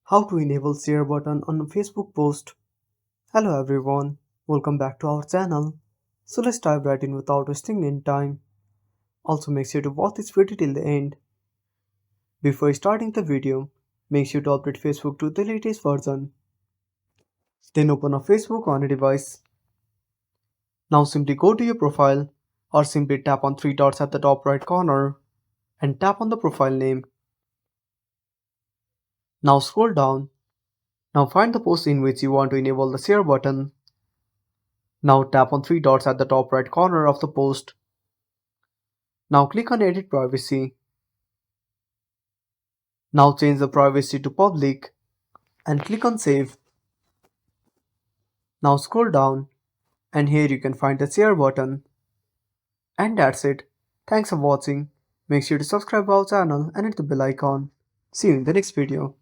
How to enable share button on a Facebook post. Hello everyone, welcome back to our channel. So let's dive right in without wasting any time. Also make sure to watch this video till the end. Before starting the video, make sure to update Facebook to the latest version. Then open a Facebook on a device. Now simply go to your profile or simply tap on three dots at the top right corner and tap on the profile name. Now scroll down. Now find the post in which you want to enable the share button. Now tap on three dots at the top right corner of the post. Now click on Edit Privacy. Now change the privacy to public and click on Save. Now scroll down and here you can find the share button. And that's it. Thanks for watching. Make sure to subscribe our channel and hit the bell icon. See you in the next video.